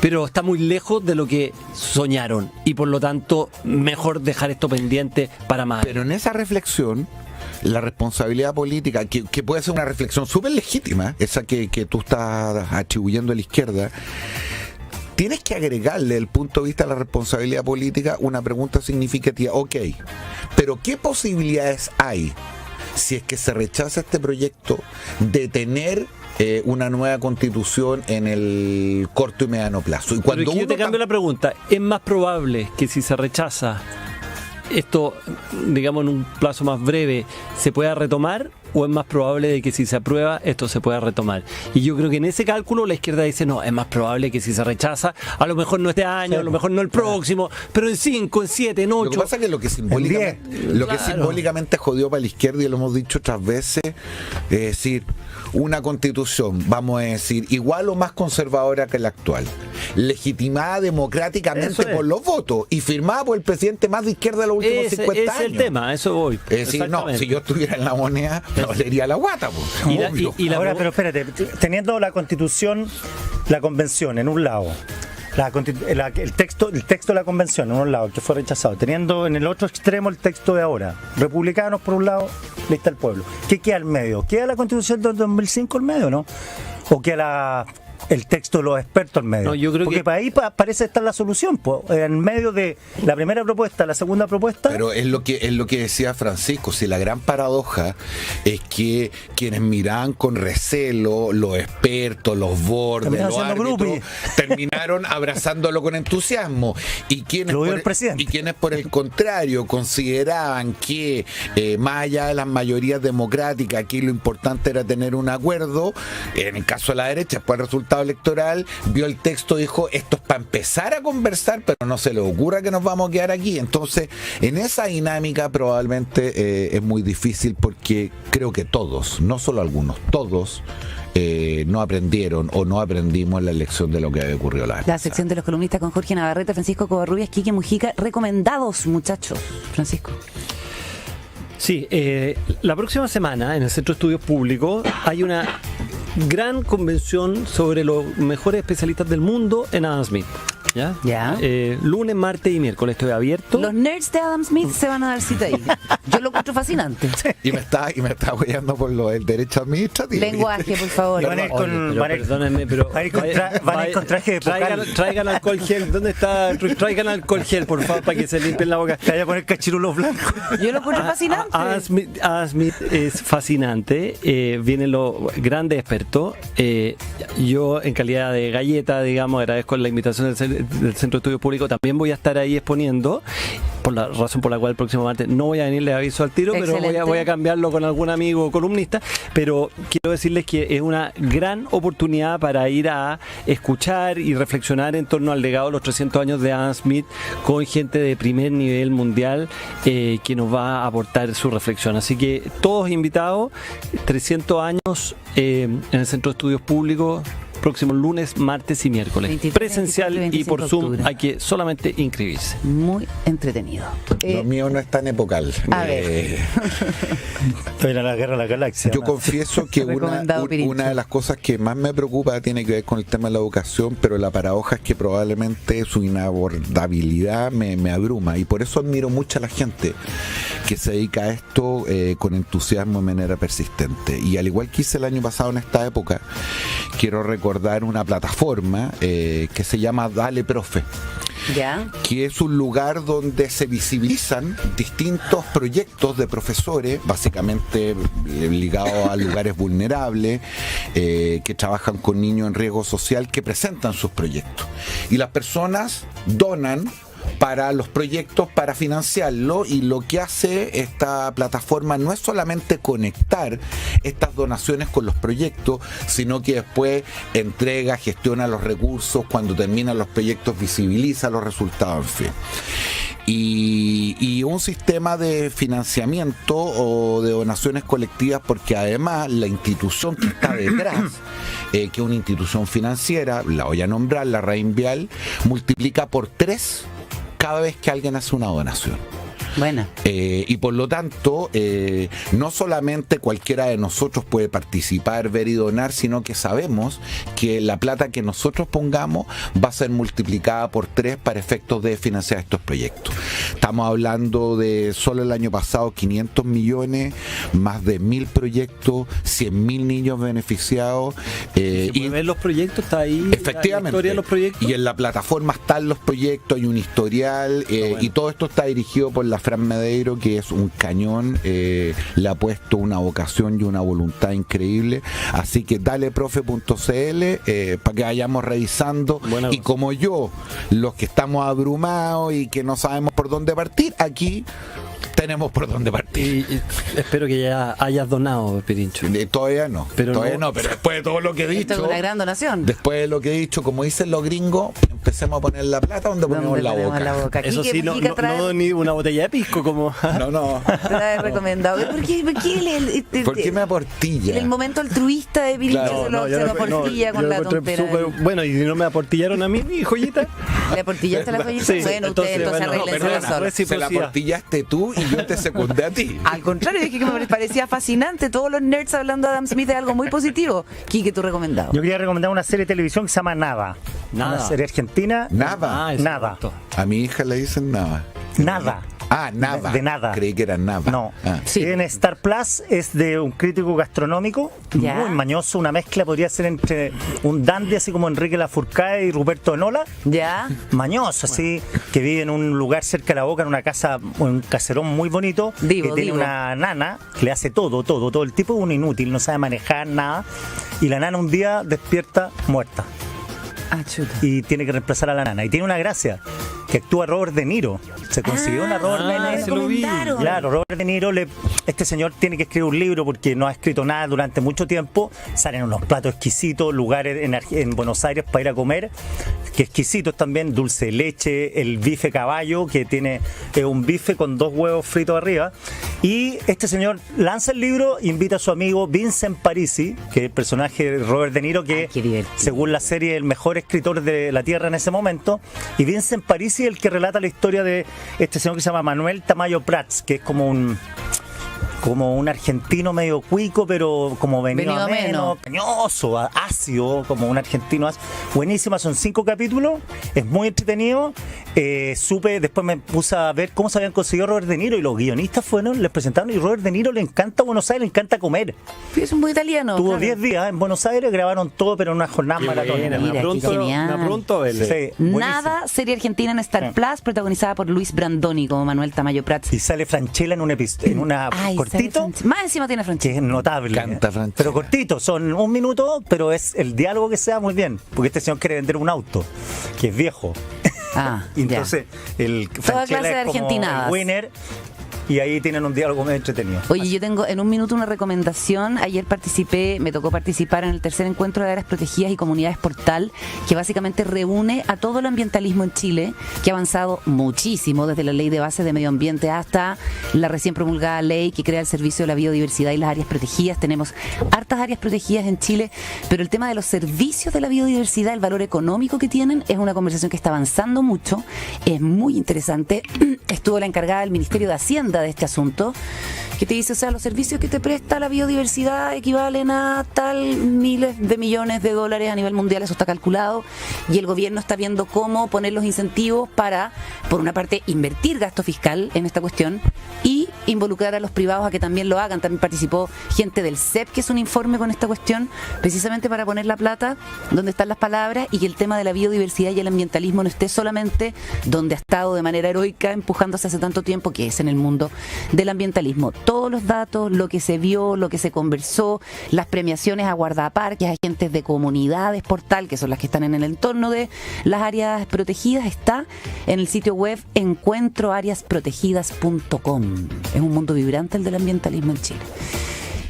C: pero está muy lejos de lo que soñaron y por lo tanto mejor dejar esto pendiente para más.
D: Pero en esa reflexión, la responsabilidad política, que puede ser una reflexión súper legítima, esa que tú estás atribuyendo a la izquierda, tienes que agregarle, desde el punto de vista de la responsabilidad política, una pregunta significativa. Ok, pero ¿qué posibilidades hay, si es que se rechaza este proyecto, de tener una nueva constitución en el corto y mediano plazo? Y
C: Pero
D: cuando
C: es que yo te
D: uno
C: cambio la pregunta. ¿Es más probable que si se rechaza esto, digamos, en un plazo más breve, se pueda retomar? ¿O es más probable de que si se aprueba esto se pueda retomar? Y yo creo que en ese cálculo la izquierda dice, no, es más probable que si se rechaza, a lo mejor no este año, a lo mejor no el próximo, pero en 5, en 7, en 8.
D: Lo que pasa es que lo que simbólicamente jodió para la izquierda, y lo hemos dicho otras veces, es decir, una constitución, vamos a decir, igual o más conservadora que la actual, legitimada democráticamente por los votos y firmada por el presidente más de izquierda de los últimos 50 años.
C: Ese es el tema, a eso voy.
D: Es decir, no, si yo estuviera en la moneda, me valería la guata. Pues.
E: Ahora, pero espérate, teniendo la Constitución, la Convención en un lado, el texto de la convención, en un lado, que fue rechazado, teniendo en el otro extremo el texto de ahora, republicanos por un lado, lista del pueblo. ¿Qué queda al medio? ¿Queda la constitución del 2005 al medio, no? ¿O queda el texto de los expertos al medio?
C: No, yo creo
E: porque para ahí parece estar la solución, pues, en medio de la primera propuesta, la segunda propuesta.
D: Pero es lo que decía Francisco, si la gran paradoja es que quienes miraban con recelo, los expertos, los bordes, los árbitros, terminaron abrazándolo con entusiasmo, y quienes por el contrario consideraban que más allá de las mayorías democráticas, aquí lo importante era tener un acuerdo. En el caso de la derecha, después del resultado electoral, vio el texto y dijo, esto es para empezar a conversar, pero no se le ocurra que nos vamos a quedar aquí. Entonces, en esa dinámica probablemente es muy difícil, porque creo que todos, no solo algunos, todos no aprendieron o no aprendimos la lección de lo que había ocurrido
B: la sección de los columnistas con Jorge Navarrete, Francisco Covarrubias, Quique Mujica. Recomendados, muchachos. Francisco.
C: Sí, la próxima semana en el Centro de Estudios Públicos hay una gran convención sobre los mejores especialistas del mundo en Adam Smith. ¿Ya? Lunes, martes y miércoles estoy abierto.
B: Los nerds de Adam Smith se van a dar cita ahí. Yo lo encuentro fascinante.
D: Y me está apoyando por lo del derecho administrativo.
B: Lenguaje, por favor.
C: Van a ir con traje de vocal. Traigan alcohol gel. ¿Dónde está? Traigan alcohol gel, por favor, para que se limpien la boca.
E: Te vaya a poner cachirulos blancos.
B: Yo lo encuentro fascinante.
C: Adam Smith es fascinante. Vienen los grandes expertos. Yo, en calidad de galleta, digamos, agradezco la invitación del Centro de Estudios Públicos. También voy a estar ahí exponiendo, por la razón por la cual el próximo martes no voy a venir, les aviso al tiro. Excelente. Pero voy a cambiarlo con algún amigo columnista. Pero quiero decirles que es una gran oportunidad para ir a escuchar y reflexionar en torno al legado de los 300 años de Adam Smith, con gente de primer nivel mundial que nos va a aportar su reflexión. Así que todos invitados, 300 años en el Centro de Estudios Públicos, próximos lunes, martes y miércoles. 23, presencial 24, y por Zoom octubre. Hay que solamente inscribirse.
B: Muy entretenido.
D: Lo mío no es tan epocal.
B: A ver.
E: Era la guerra de la galaxia.
D: Yo confieso que una de las cosas que más me preocupa tiene que ver con el tema de la educación, pero la paradoja es que probablemente su inabordabilidad me abruma, y por eso admiro mucho a la gente que se dedica a esto con entusiasmo de manera persistente. Y al igual que hice el año pasado en esta época, quiero recordar una plataforma que se llama Dale Profe.
B: ¿Ya?
D: Que es un lugar donde se visibilizan distintos proyectos de profesores, básicamente ligados a lugares vulnerables, que trabajan con niños en riesgo social, que presentan sus proyectos. Y las personas donan para los proyectos, para financiarlo, y lo que hace esta plataforma no es solamente conectar estas donaciones con los proyectos, sino que después entrega, gestiona los recursos, cuando terminan los proyectos visibiliza los resultados, en fin. Y un sistema de financiamiento o de donaciones colectivas, porque además la institución que está detrás, que es una institución financiera, la voy a nombrar, la Reinvial, multiplica por 3 cada vez que alguien hace una donación.
B: Bueno.
D: Y por lo tanto, no solamente cualquiera de nosotros puede participar, ver y donar, sino que sabemos que la plata que nosotros pongamos va a ser multiplicada por 3 para efectos de financiar estos proyectos. Estamos hablando de solo el año pasado 500 millones, más de 1000 proyectos, 100.000 niños beneficiados.
C: Y ver los proyectos, está ahí.
D: Efectivamente.
C: La historia de los proyectos.
D: Y en la plataforma están los proyectos, hay un historial, y todo esto está dirigido por la Fran Medeiro, que es un cañón, le ha puesto una vocación y una voluntad increíble. Así que daleprofe.cl para que vayamos revisando.
C: Buena
D: y
C: cosa.
D: como yo, los que estamos abrumados y que no sabemos por dónde partir, aquí tenemos por dónde partir.
C: Y espero que ya hayas donado, Pirincho.
D: Todavía no, pero después de todo lo que he dicho,
B: esto es una gran donación.
D: después de lo que he dicho, como dicen los gringos, empecemos a poner la plata donde ponemos la boca.
C: Eso
B: Quique
C: sí, no ni una botella de pisco como...
D: No.
B: Trae recomendado. ¿Por
D: qué me aportilla?
B: El momento altruista de Pirincho se lo aportilla con la tontera.
C: Bueno, y si no me aportillaron a mí, mi joyita.
B: ¿Le aportillaste la pollita?
C: Sí,
B: Bueno, ustedes entonces
C: bueno,
B: arréglense
C: perdona,
B: solo.
D: Se la portillaste tú y yo te secundé a ti.
B: Al contrario, es que me parecía fascinante. Todos los nerds hablando de Adam Smith es algo muy positivo. Quique, tu recomendado.
E: Yo quería recomendar una serie de televisión que se llama Nada.
C: Nada.
E: Una serie argentina.
D: Nada.
C: eso
E: Nada.
C: me gustó.
D: A mi hija le dicen nada.
E: Nada.
D: Ah, nada.
E: De nada.
D: Creí que era nada.
E: No.
D: Ah.
B: Sí.
E: En Star Plus es de un crítico gastronómico
B: Ya.
E: muy mañoso, una mezcla podría ser entre un dandy así como Enrique Lafourcade y Ruperto Enola,
B: ¿Ya?
E: mañoso así, que vive en un lugar cerca de La Boca, en una casa, un caserón muy bonito,
B: Divo,
E: que tiene
B: divo.
E: una nana que le hace todo. El tipo es un inútil, no sabe manejar nada, y la nana un día despierta muerta
B: Ah, chuta.
E: y tiene que reemplazar a la nana. Y tiene una gracia, que actúa Robert De Niro. Se consiguió una Robert De Niro.
C: se lo vi.
E: Claro, Robert De Niro, este señor tiene que escribir un libro porque no ha escrito nada durante mucho tiempo. Salen unos platos exquisitos, lugares en Buenos Aires para ir a comer, que exquisitos también, dulce de leche, el bife caballo, que tiene un bife con 2 huevos fritos arriba. Y este señor lanza el libro, invita a su amigo Vincent Parisi, que es el personaje de Robert De Niro, que
B: Ay, qué divertido.
E: según la serie el mejor escritor de la Tierra en ese momento. Y Vincent Parisi es el que relata la historia de este señor que se llama Manuel Tamayo Prats, que es como un argentino medio cuico, pero como venido a menos, cañoso, ácido, como un argentino ácido. Buenísima, son 5 capítulos, es muy entretenido. Después me puse a ver cómo se habían conseguido Robert De Niro, y los guionistas les presentaron, y Robert De Niro le encanta Buenos Aires, le encanta comer.
B: Es un muy italiano.
E: Tuvo
B: claro.
E: 10 días en Buenos Aires, grabaron todo, pero en una jornada maratónica.
B: Mira, qué genial.
C: Me pronto verle.
E: Sí, buenísimo.
B: Nada, serie argentina en Star Plus, protagonizada por Luis Brandoni como Manuel Tamayo Prats.
E: Y sale Franchella en una
B: Ay,
E: cortito,
B: sale Más encima tiene
E: que
B: Francesca.
E: es notable.
D: Canta Franchella.
E: Pero cortito, son 1 minuto, pero es el diálogo que se da muy bien. Porque este señor quiere vender un auto, que es viejo.
B: Ah,
E: Y
B: ya.
E: entonces el
B: Toda
E: Franchella
B: clase de
E: es como
B: argentinadas.
E: el winner, y ahí tienen un diálogo muy entretenido.
B: Oye, yo tengo en un minuto una recomendación. Ayer me tocó participar en el tercer encuentro de áreas protegidas y comunidades Portal, que básicamente reúne a todo el ambientalismo en Chile, que ha avanzado muchísimo desde la ley de base de medio ambiente hasta la recién promulgada ley que crea el servicio de la biodiversidad y las áreas protegidas. Tenemos hartas áreas protegidas en Chile, pero el tema de los servicios de la biodiversidad, el valor económico que tienen, es una conversación que está avanzando mucho, es muy interesante. Estuvo la encargada del Ministerio de Hacienda de este asunto, que te dice, o sea, los servicios que te presta la biodiversidad equivalen a tal miles de millones de dólares a nivel mundial, eso está calculado, y el gobierno está viendo cómo poner los incentivos para, por una parte, invertir gasto fiscal en esta cuestión y involucrar a los privados a que también lo hagan. También participó gente del CEP, que es un informe con esta cuestión, precisamente para poner la plata donde están las palabras, y que el tema de la biodiversidad y el ambientalismo no esté solamente donde ha estado de manera heroica empujándose hace tanto tiempo, que es en el mundo del ambientalismo. Todos los datos, lo que se vio, lo que se conversó, las premiaciones a guardaparques, a agentes de comunidades Portal, que son las que están en el entorno de las áreas protegidas, está en el sitio web encuentroariasprotegidas.com. Es un mundo vibrante el del ambientalismo en Chile.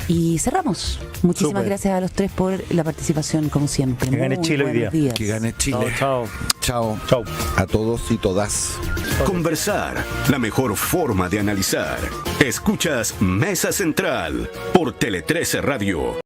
B: Y cerramos. Muchísimas
E: Súper.
B: gracias a los tres por la participación, como siempre.
E: Que gane
B: Muy
E: Chile hoy
B: buenos
E: día.
B: días.
D: Que gane Chile.
C: Chao.
D: Chao.
E: Chau.
D: A todos y todas.
A: Conversar, la mejor forma de analizar. Escuchas Mesa Central por Tele 13 Radio.